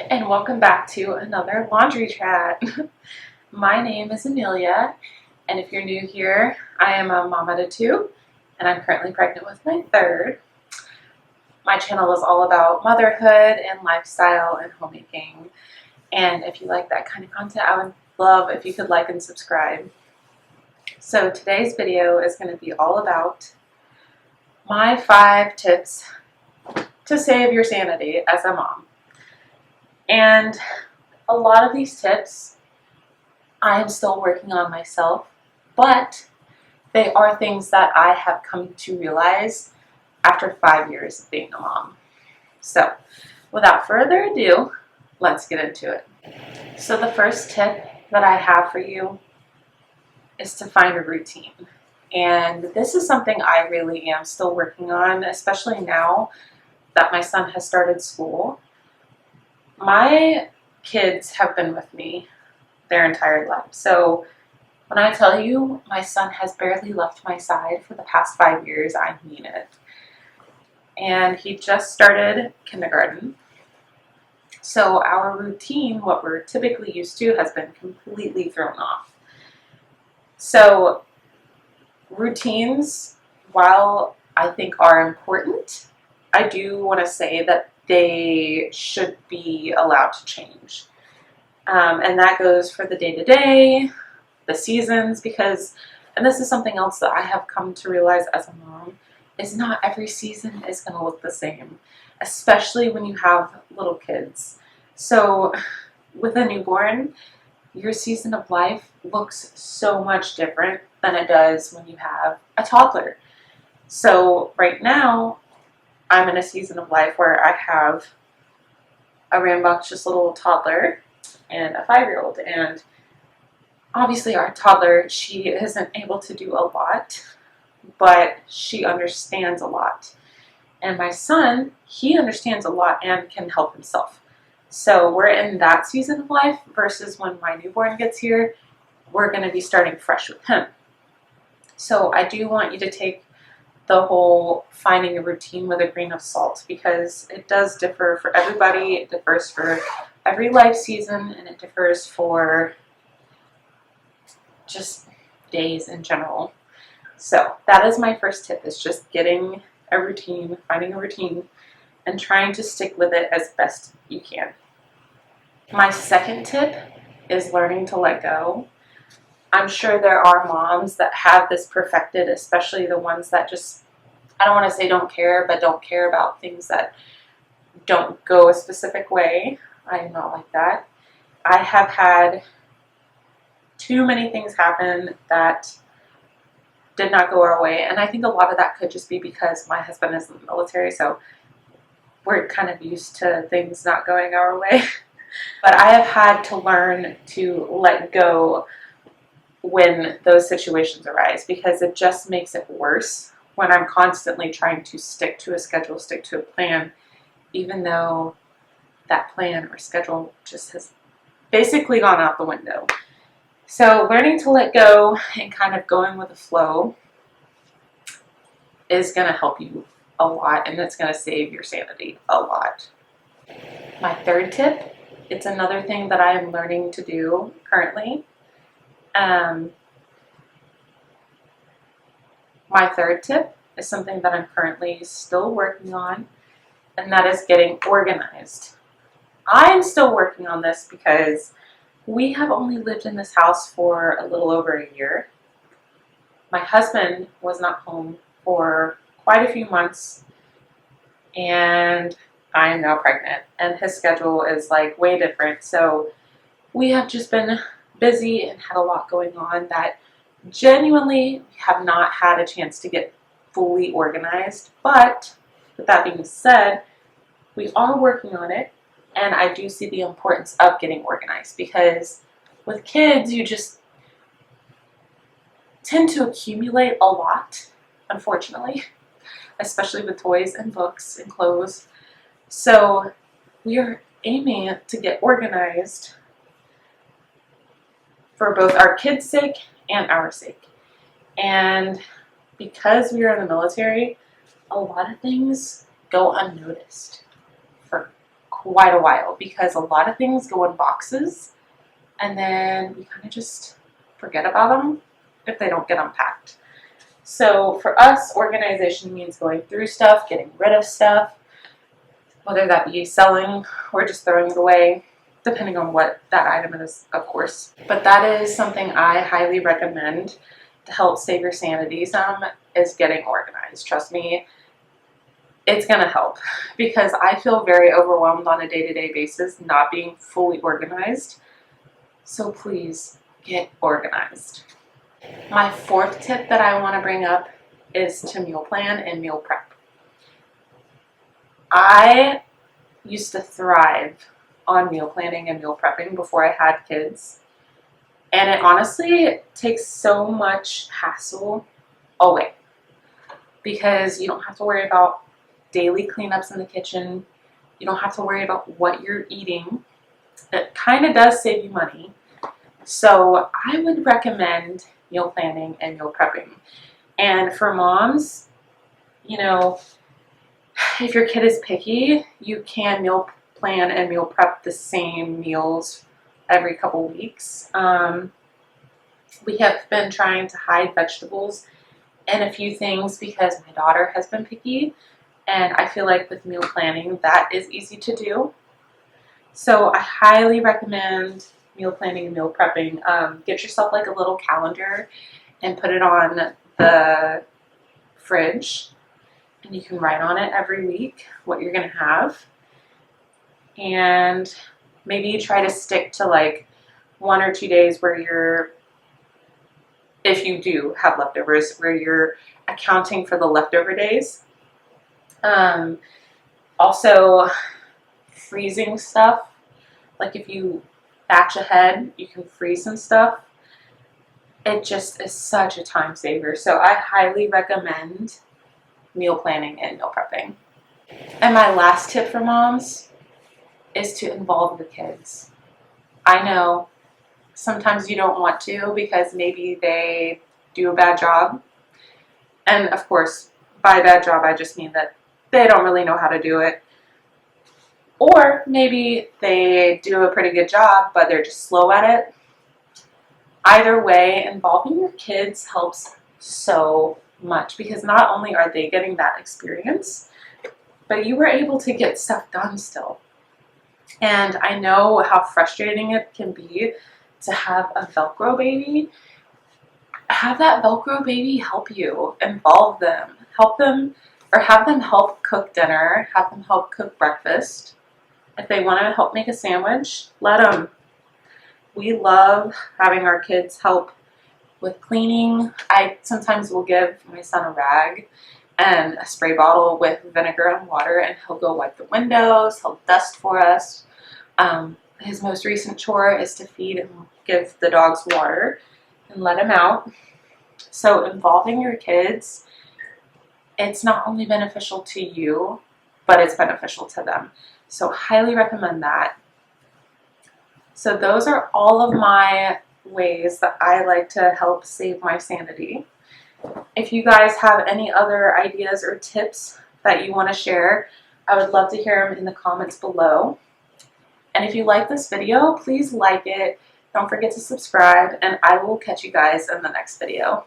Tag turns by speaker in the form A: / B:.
A: and welcome back to another laundry chat. My name is Amelia, and if you're new here, I am a mama to two, and I'm currently pregnant with my third. My channel is all about motherhood and lifestyle and homemaking, and if you like that kind of content, I would love if you could like and subscribe. So today's video is going to be all about my 5 tips to save your sanity as a mom. And a lot of these tips I am still working on myself, but they are things that I have come to realize after 5 years of being a mom. So without further ado, let's get into it. So the first tip that I have for you is to find a routine. And this is something I really am still working on, especially now that my son has started school. My kids have been with me their entire life. So when I tell you my son has barely left my side for the past 5 years, I mean it. And he just started kindergarten. So our routine, what we're typically used to, has been completely thrown off. So routines, while I think are important, I do want to say that they should be allowed to change. And that goes for the day-to-day, the seasons, because, and this is something else that I have come to realize as a mom, is not every season is going to look the same, especially when you have little kids. So with a newborn, your season of life looks so much different than it does when you have a toddler. So right now, I'm in a season of life where I have a rambunctious little toddler and a 5-year-old, and obviously our toddler, she isn't able to do a lot, but she understands a lot. And my son, he understands a lot and can help himself. So we're in that season of life versus when my newborn gets here, we're going to be starting fresh with him. So I do want you to take the whole finding a routine with a grain of salt, because it does differ for everybody. It differs for every life season, and it differs for just days in general. So that is my first tip, is just getting a routine, finding a routine, and trying to stick with it as best you can. My second tip is learning to let go. I'm sure there are moms that have this perfected, especially the ones that just, I don't want to say don't care, but don't care about things that don't go a specific way. I am not like that. I have had too many things happen that did not go our way, and I think a lot of that could just be because my husband is in the military, so we're kind of used to things not going our way. But I have had to learn to let go when those situations arise, because it just makes it worse when I'm constantly trying to stick to a schedule, stick to a plan, even though that plan or schedule just has basically gone out the window. So learning to let go and kind of going with the flow is going to help you a lot, and it's going to save your sanity a lot. My third tip, it's another thing that I am learning to do currently. My third tip is something that I'm currently still working on, and that is getting organized. I am still working on this because we have only lived in this house for a little over a year. My husband was not home for quite a few months, and I am now pregnant, and his schedule is like way different. So we have just been busy and had a lot going on that genuinely have not had a chance to get fully organized. But with that being said, we are working on it, and I do see the importance of getting organized, because with kids you just tend to accumulate a lot, unfortunately, especially with toys and books and clothes. So we are aiming to get organized for both our kids' sake and our sake. And because we are in the military, a lot of things go unnoticed for quite a while because a lot of things go in boxes and then we kind of just forget about them if they don't get unpacked. So for us, organization means going through stuff, getting rid of stuff, whether that be selling or just throwing it away, depending on what that item is, of course. But that is something I highly recommend to help save your sanity some, is getting organized. Trust me, it's gonna help because I feel very overwhelmed on a day-to-day basis not being fully organized. So please get organized. My fourth tip that I want to bring up is to meal plan and meal prep. I used to thrive on meal planning and meal prepping before I had kids, and it honestly takes so much hassle away because you don't have to worry about daily cleanups in the kitchen. You don't have to worry about what you're eating. It kind of does save you money. So I would recommend meal planning and meal prepping. And for moms, you know, if your kid is picky, you can meal plan and meal prep the same meals every couple weeks. We have been trying to hide vegetables and a few things because my daughter has been picky, and I feel like with meal planning that is easy to do. So I highly recommend meal planning and meal prepping. Get yourself like a little calendar and put it on the fridge, and you can write on it every week what you're going to have, and maybe try to stick to like 1 or 2 days where you're, if you do have leftovers, where you're accounting for the leftover days. Also freezing stuff, like if you batch ahead, you can freeze some stuff. It just is such a time saver. So I highly recommend meal planning and meal prepping. And my last tip for moms is to involve the kids. I know sometimes you don't want to because maybe they do a bad job. And of course, by bad job, I just mean that they don't really know how to do it. Or maybe they do a pretty good job, but they're just slow at it. Either way, involving your kids helps so much because not only are they getting that experience, but you were able to get stuff done still. And I know how frustrating it can be to have a Velcro baby. Have that Velcro baby help you, involve them, help them, or have them help cook dinner, have them help cook breakfast. If they want to help make a sandwich, let them. We love having our kids help with cleaning. I sometimes will give my son a rag and a spray bottle with vinegar and water, and he'll go wipe the windows, he'll dust for us. His most recent chore is to feed and give the dogs water and let him out. So involving your kids, it's not only beneficial to you, but it's beneficial to them. So highly recommend that. So those are all of my ways that I like to help save my sanity. If you guys have any other ideas or tips that you want to share, I would love to hear them in the comments below. And if you like this video, please like it. Don't forget to subscribe, and I will catch you guys in the next video.